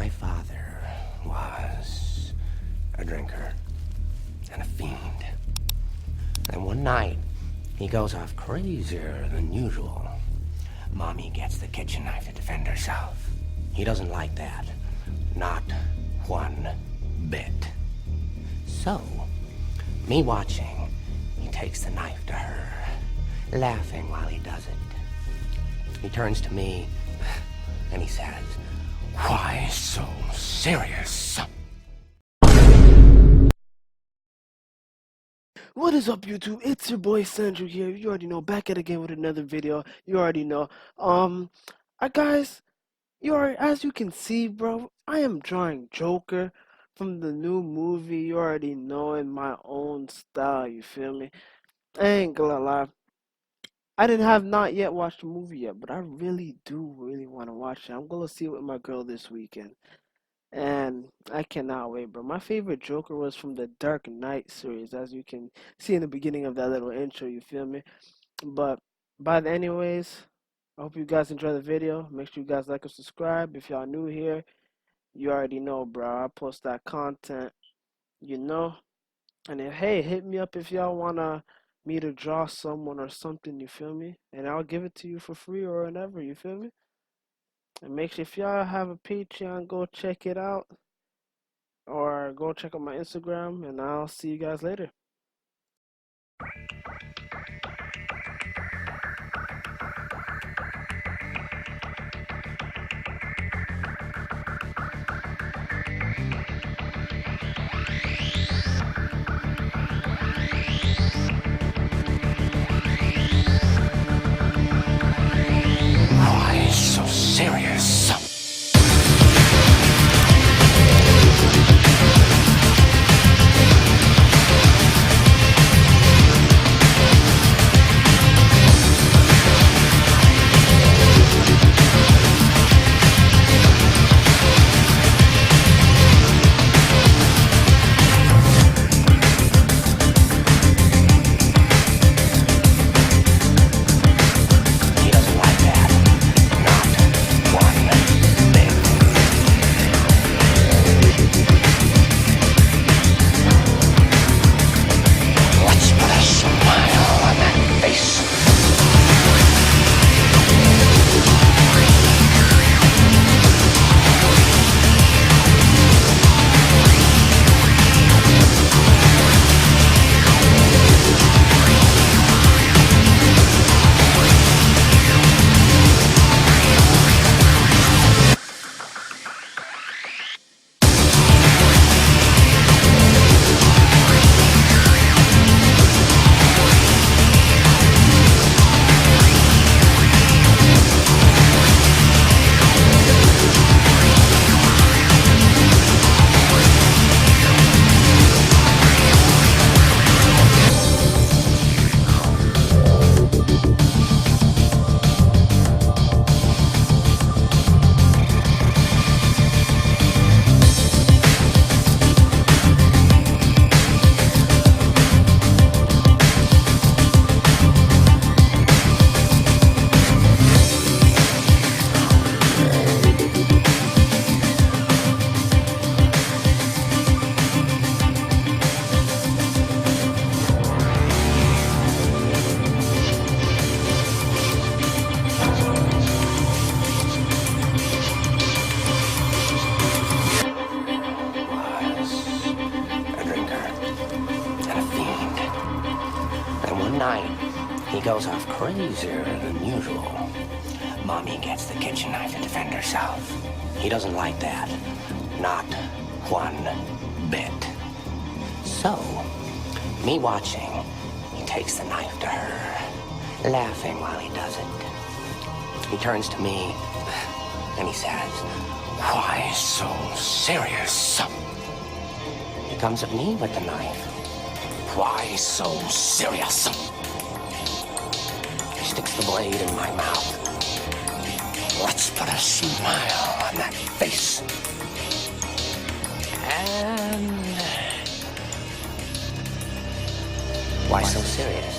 My father was a drinker and a fiend. And one night, he goes off crazier than usual. Mommy gets the kitchen knife to defend herself. He doesn't like that. Not one bit. So, me watching, he takes the knife to her, laughing while he does it. He turns to me, and he says, "Why so serious?" What is up, YouTube? It's your boy Sandro here. You already know, back at again with another video. You already know. Guys, as you can see, bro, I am drawing Joker from the new movie. You already know, in my own style. You feel me? I ain't gonna lie. I didn't have not yet watched the movie yet, but I really do want to watch it. I'm gonna see it with my girl this weekend. And I cannot wait, bro. My favorite Joker was from the Dark Knight series, as you can see in the beginning of that little intro, you feel me? But anyways, I hope you guys enjoy the video. Make sure you guys like and subscribe. If y'all new here, you already know, bro. I post that content, you know? And if, hey, hit me up if y'all wanna me to draw someone or something, you feel me? And I'll give it to you for free or whatever, you feel me? And make sure, if y'all have a Patreon, go check it out. Or go check out my Instagram, and I'll see you guys later. Why so serious? Night, he goes off crazier than usual. Mommy gets the kitchen knife to defend herself. He doesn't like that. Not one bit. So, me watching, he takes the knife to her, laughing while he does it. He turns to me, and he says, "Why so serious?" He comes at me with the knife. "Why so serious?" He sticks the blade in my mouth. Let's put a smile on that face. And why so serious?